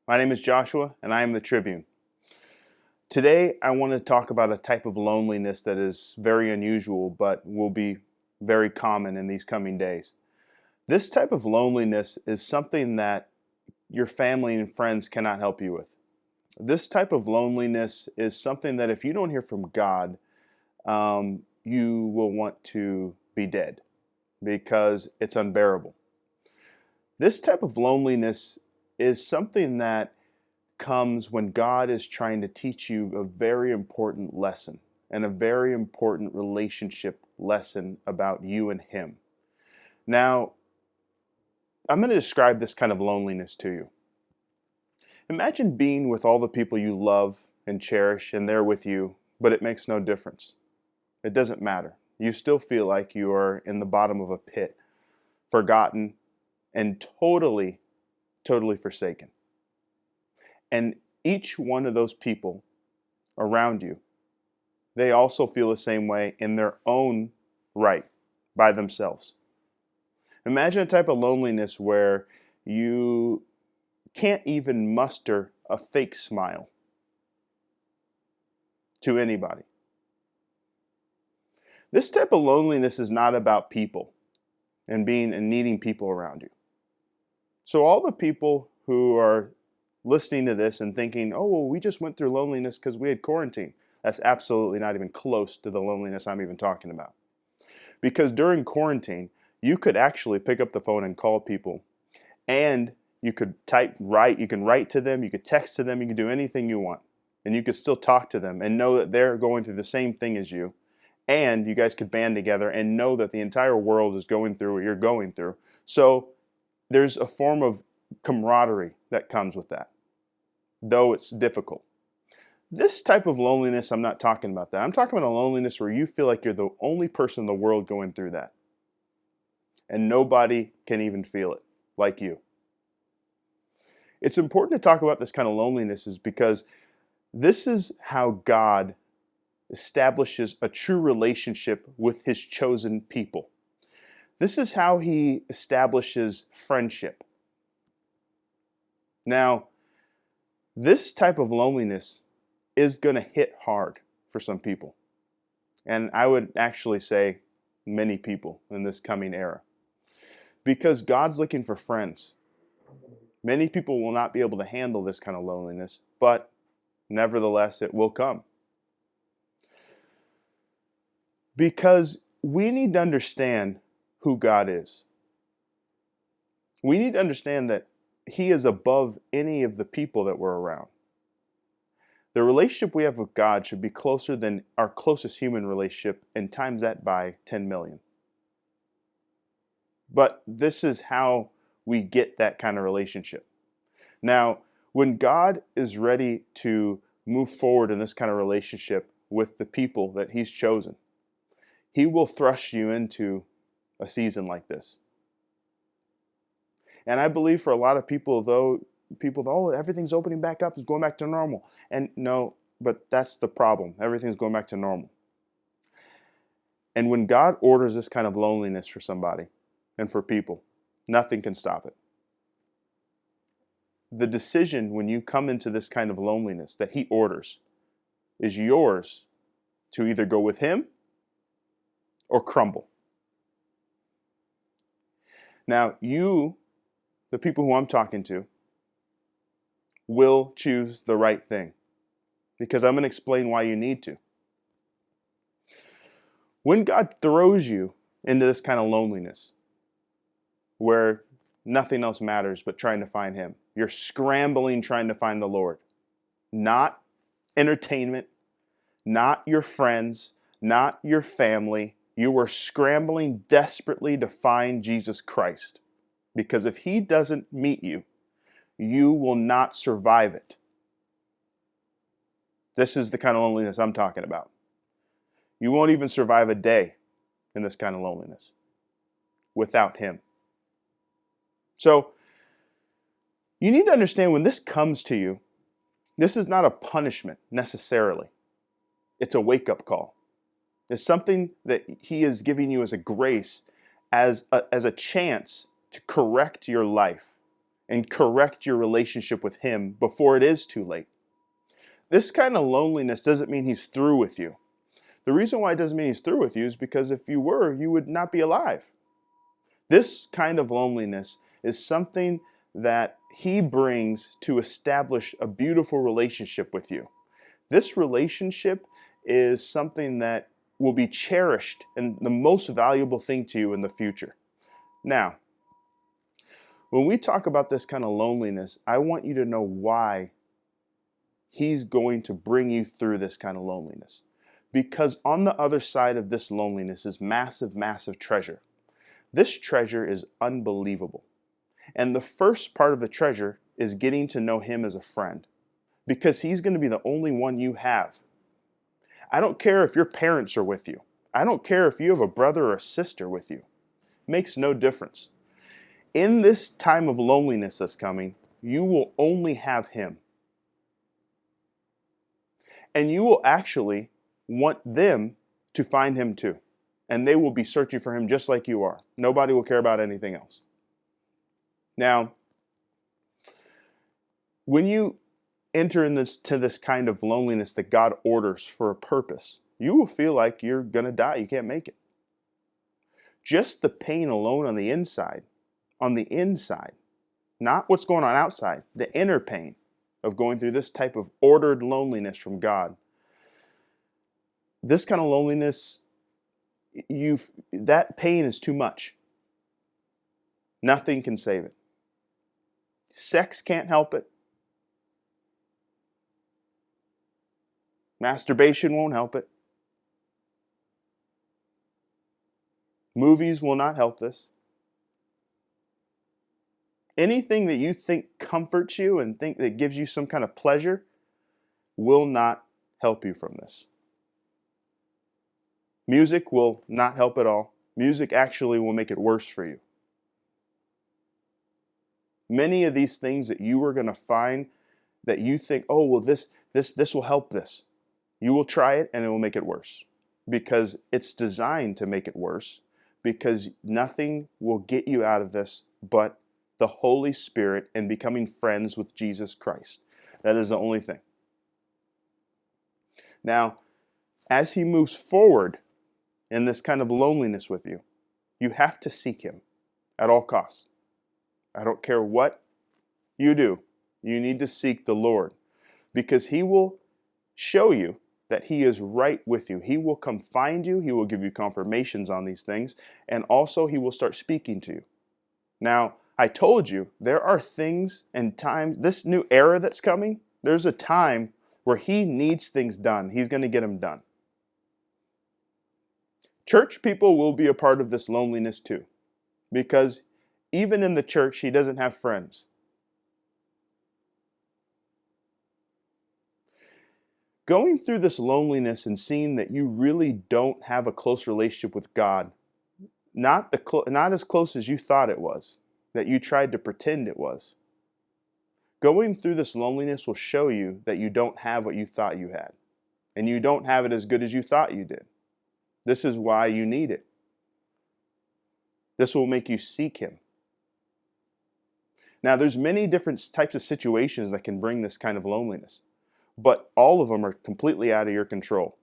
My name is Joshua, and I am the Tribune. Today, I want to talk about a type of loneliness that is very unusual, but will be very common in these coming days. This type of loneliness is something that your family and friends cannot help you with. This type of loneliness is something that if you don't hear from God, you will want to be dead because it's unbearable. This type of loneliness is something that comes when God is trying to teach you a very important lesson and a very important relationship lesson about you and Him. Now, I'm going to describe this kind of loneliness to you. Imagine being with all the people you love and cherish, and they're with you, but it makes no difference. It doesn't matter. You still feel like you are in the bottom of a pit, forgotten, and totally forsaken. And each one of those people around you, they also feel the same way in their own right by themselves. Imagine a type of loneliness where you can't even muster a fake smile to anybody. This type of loneliness is not about people and needing people around you. So all the people who are listening to this and thinking, oh, well, we just went through loneliness because we had quarantine. That's absolutely not even close to the loneliness I'm even talking about. Because during quarantine, you could actually pick up the phone and call people, and you could you can write to them, you could text to them, you can do anything you want, and you could still talk to them and know that they're going through the same thing as you, and you guys could band together and know that the entire world is going through what you're going through. So there's a form of camaraderie that comes with that, though it's difficult. This type of loneliness, I'm not talking about that. I'm talking about a loneliness where you feel like you're the only person in the world going through that. And nobody can even feel it like you. It's important to talk about this kind of loneliness is because this is how God establishes a true relationship with His chosen people. This is how He establishes friendship. Now, this type of loneliness is going to hit hard for some people. And I would actually say many people in this coming era. Because God's looking for friends. Many people will not be able to handle this kind of loneliness, but nevertheless, it will come. Because we need to understand who God is. We need to understand that He is above any of the people that we're around. The relationship we have with God should be closer than our closest human relationship, and times that by 10 million. But this is how we get that kind of relationship. Now, when God is ready to move forward in this kind of relationship with the people that He's chosen, He will thrust you into a season like this. And I believe for a lot of people, oh, everything's opening back up, it's going back to normal. And no, but that's the problem. Everything's going back to normal. And when God orders this kind of loneliness for somebody, and for people, nothing can stop it. The decision when you come into this kind of loneliness that He orders is yours to either go with Him or crumble. Now, you, the people who I'm talking to, will choose the right thing because I'm going to explain why you need to. When God throws you into this kind of loneliness, where nothing else matters but trying to find Him. You're scrambling trying to find the Lord. Not entertainment, not your friends, not your family. You are scrambling desperately to find Jesus Christ. Because if He doesn't meet you, you will not survive it. This is the kind of loneliness I'm talking about. You won't even survive a day in this kind of loneliness without Him. So, you need to understand when this comes to you, this is not a punishment necessarily. It's a wake-up call. It's something that He is giving you as a grace, as a chance to correct your life and correct your relationship with Him before it is too late. This kind of loneliness doesn't mean He's through with you. The reason why it doesn't mean He's through with you is because if you were, you would not be alive. This kind of loneliness is something that He brings to establish a beautiful relationship with you. This relationship is something that will be cherished and the most valuable thing to you in the future. Now, when we talk about this kind of loneliness, I want you to know why He's going to bring you through this kind of loneliness. Because on the other side of this loneliness is massive, massive treasure. This treasure is unbelievable. And the first part of the treasure is getting to know Him as a friend. Because He's going to be the only one you have. I don't care if your parents are with you. I don't care if you have a brother or a sister with you. It makes no difference. In this time of loneliness that's coming, you will only have Him. And you will actually want them to find Him too. And they will be searching for Him just like you are. Nobody will care about anything else. Now, when you enter to this kind of loneliness that God orders for a purpose, you will feel like you're going to die. You can't make it. Just the pain alone on the inside, not what's going on outside, the inner pain of going through this type of ordered loneliness from God. This kind of loneliness, that pain is too much. Nothing can save it. Sex can't help it. Masturbation won't help it. Movies will not help this. Anything that you think comforts you and think that gives you some kind of pleasure will not help you from this. Music will not help at all. Music actually will make it worse for you. Many of these things that you are going to find that you think, oh, well, this will help this. You will try it and it will make it worse because it's designed to make it worse, because nothing will get you out of this but the Holy Spirit and becoming friends with Jesus Christ. That is the only thing. Now, as He moves forward in this kind of loneliness with you, you have to seek Him at all costs. I don't care what you do, you need to seek the Lord, because He will show you that He is right with you. He will come find you. He will give you confirmations on these things, and also He will start speaking to you. Now, I told you there are things and times, this new era that's coming, there's a time where He needs things done. He's going to get them done. Church people will be a part of this loneliness too, because even in the church, He doesn't have friends. Going through this loneliness and seeing that you really don't have a close relationship with God, not as close as you thought it was, that you tried to pretend it was. Going through this loneliness will show you that you don't have what you thought you had, and you don't have it as good as you thought you did. This is why you need it. This will make you seek Him. Now, there's many different types of situations that can bring this kind of loneliness, but all of them are completely out of your control.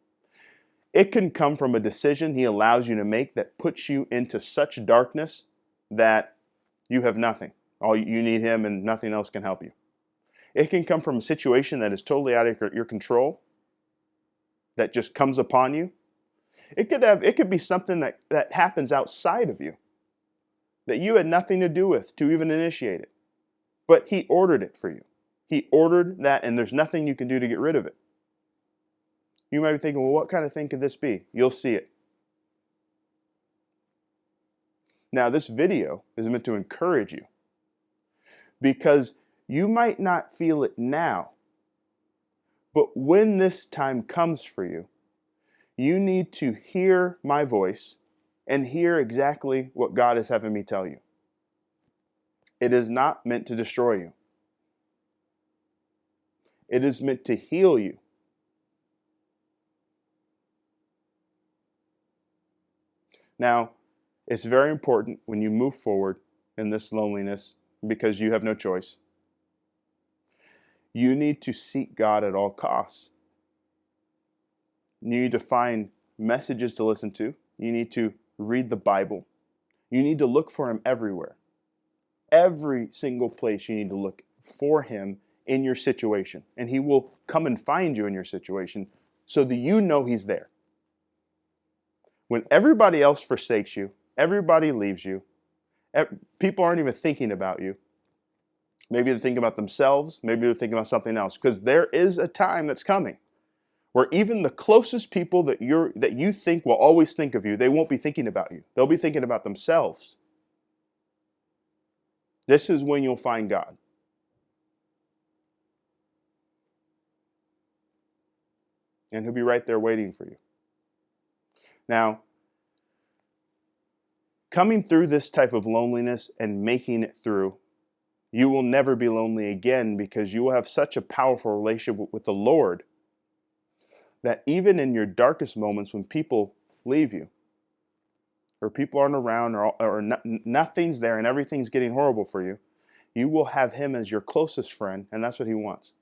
It can come from a decision He allows you to make that puts you into such darkness that you have nothing. All you need Him and nothing else can help you. It can come from a situation that is totally out of your control, that just comes upon you. It could be something that happens outside of you, that you had nothing to do with to even initiate it. But He ordered it for you. He ordered that, and there's nothing you can do to get rid of it. You might be thinking, well, what kind of thing could this be? You'll see it. Now, this video is meant to encourage you, because you might not feel it now, but when this time comes for you, you need to hear my voice and hear exactly what God is having me tell you. It is not meant to destroy you. It is meant to heal you. Now, it's very important when you move forward in this loneliness because you have no choice. You need to seek God at all costs. You need to find messages to listen to. You need to read the Bible. You need to look for Him everywhere. Every single place you need to look for Him in your situation. And He will come and find you in your situation so that you know He's there. When everybody else forsakes you, everybody leaves you, people aren't even thinking about you. Maybe they're thinking about themselves. Maybe they're thinking about something else. Because there is a time that's coming where even the closest people that you think will always think of you, they won't be thinking about you. They'll be thinking about themselves. This is when you'll find God. And He'll be right there waiting for you. Now, coming through this type of loneliness and making it through, you will never be lonely again because you will have such a powerful relationship with the Lord that even in your darkest moments when people leave you, or people aren't around, or nothing's there and everything's getting horrible for you, you will have Him as your closest friend, and that's what He wants.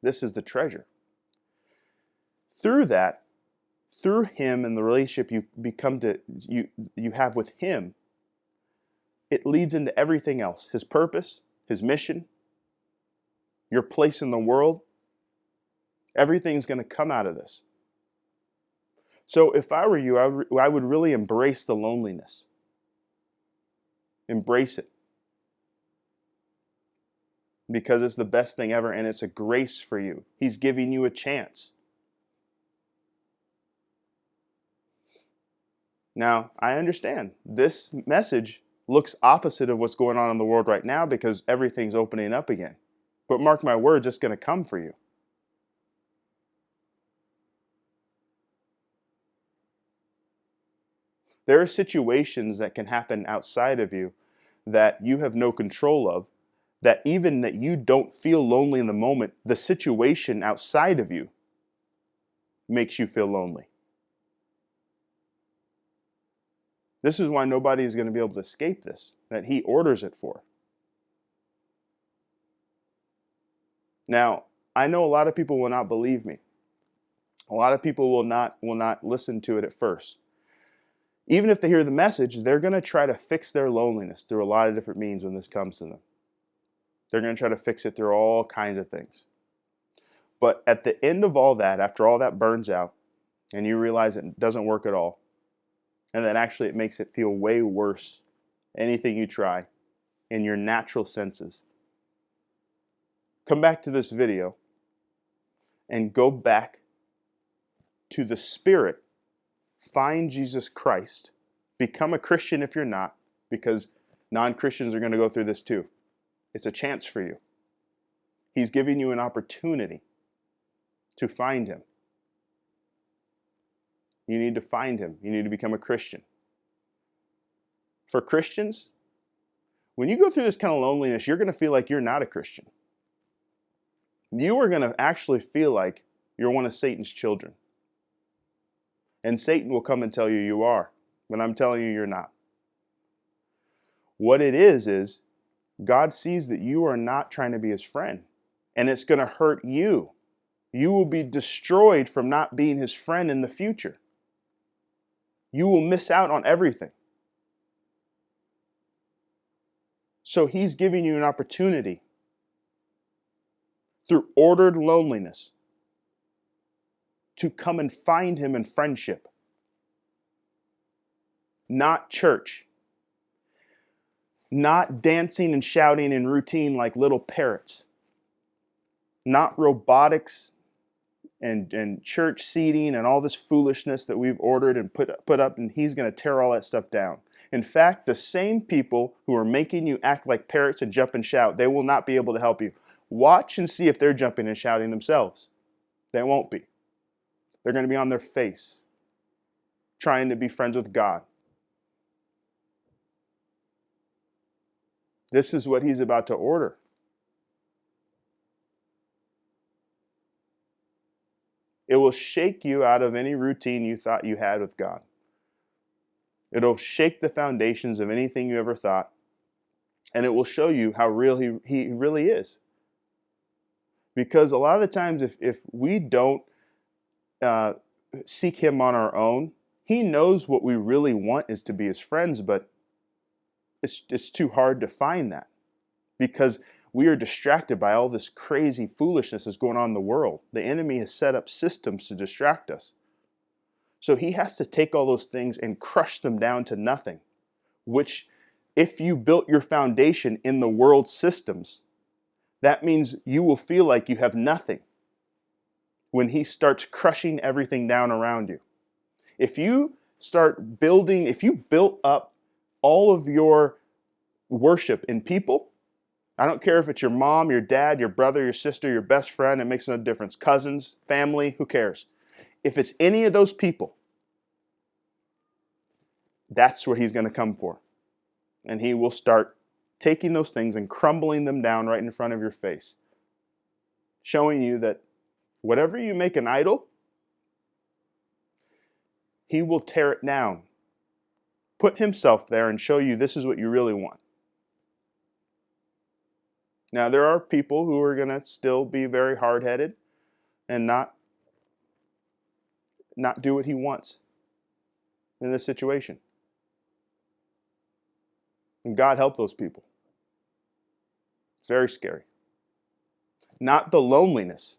This is the treasure. Through that, through Him and the relationship you have with Him, it leads into everything else. His purpose, His mission, your place in the world. Everything's going to come out of this. So if I were you, I would really embrace the loneliness. Embrace it. Because it's the best thing ever and it's a grace for you. He's giving you a chance. Now, I understand this message looks opposite of what's going on in the world right now because everything's opening up again. But mark my words, it's going to come for you. There are situations that can happen outside of you that you have no control of, that even that you don't feel lonely in the moment, the situation outside of you makes you feel lonely. This is why nobody is going to be able to escape this, that He orders it for. Now, I know a lot of people will not believe me. A lot of people will not listen to it at first. Even if they hear the message, they're going to try to fix their loneliness through a lot of different means when this comes to them. They're going to try to fix it through all kinds of things. But at the end of all that, after all that burns out, and you realize it doesn't work at all, and that actually it makes it feel way worse, anything you try, in your natural senses, come back to this video and go back to the Spirit. Find Jesus Christ. Become a Christian if you're not, because non-Christians are going to go through this too. It's a chance for you. He's giving you an opportunity to find Him. You need to find Him. You need to become a Christian. For Christians, when you go through this kind of loneliness, you're going to feel like you're not a Christian. You are going to actually feel like you're one of Satan's children. And Satan will come and tell you you are, but I'm telling you you're not. What it is God sees that you are not trying to be His friend, and it's going to hurt you. You will be destroyed from not being His friend in the future. You will miss out on everything. So He's giving you an opportunity through ordered loneliness to come and find Him in friendship. Not church. Not dancing and shouting in routine like little parrots. Not robotics and church seating and all this foolishness that we've ordered and put up, and He's going to tear all that stuff down. In fact, the same people who are making you act like parrots and jump and shout, they will not be able to help you. Watch and see if they're jumping and shouting themselves. They won't be. They're going to be on their face, trying to be friends with God. This is what He's about to order. It will shake you out of any routine you thought you had with God. It'll shake the foundations of anything you ever thought. And it will show you how real he really is. Because a lot of the times, if we don't uh, seek him on our own, he knows what we really want is to be his friends, but it's too hard to find that because we are distracted by all this crazy foolishness that's going on in the world. The enemy has set up systems to distract us. So he has to take all those things and crush them down to nothing, which if you built your foundation in the world systems, that means you will feel like you have nothing when he starts crushing everything down around you. If you start building, if you built up all of your worship in people, I don't care if it's your mom, your dad, your brother, your sister, your best friend, it makes no difference. Cousins, family, who cares? If it's any of those people, that's what he's going to come for. And he will start taking those things and crumbling them down right in front of your face, showing you that whatever you make an idol, he will tear it down, put himself there and show you this is what you really want. Now, there are people who are going to still be very hard-headed and not do what he wants in this situation. And God help those people. It's very scary. Not the loneliness.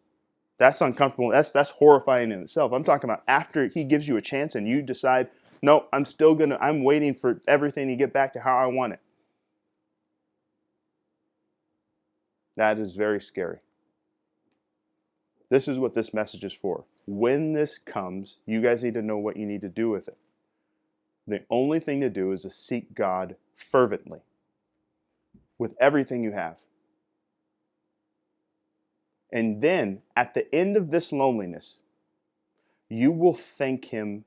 That's uncomfortable. That's horrifying in itself. I'm talking about after he gives you a chance and you decide, no, I'm waiting for everything to get back to how I want it. That is very scary. This is what this message is for. When this comes, you guys need to know what you need to do with it. The only thing to do is to seek God fervently with everything you have. And then at the end of this loneliness, you will thank him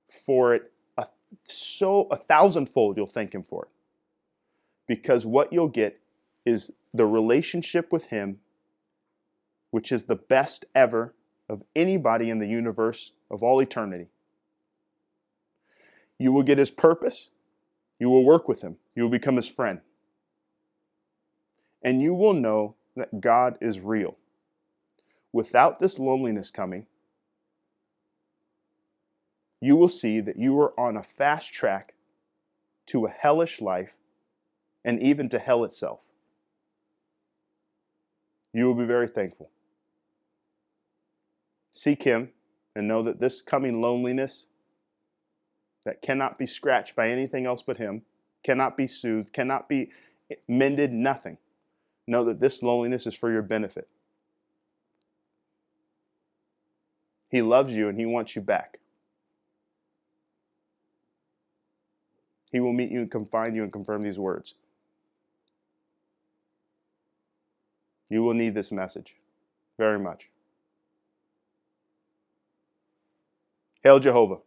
for it a thousandfold. You'll thank him for it. Because what you'll get is the relationship with him, which is the best ever of anybody in the universe of all eternity. You will get his purpose. You will work with him. You will become his friend. And you will know that God is real. Without this loneliness coming, you will see that you are on a fast track to a hellish life and even to hell itself. You will be very thankful. Seek him and know that this coming loneliness that cannot be scratched by anything else but him, cannot be soothed, cannot be mended, nothing. Know that this loneliness is for your benefit. He loves you and he wants you back. He will meet you and confine you and confirm these words. You will need this message very much. Hail Jehovah.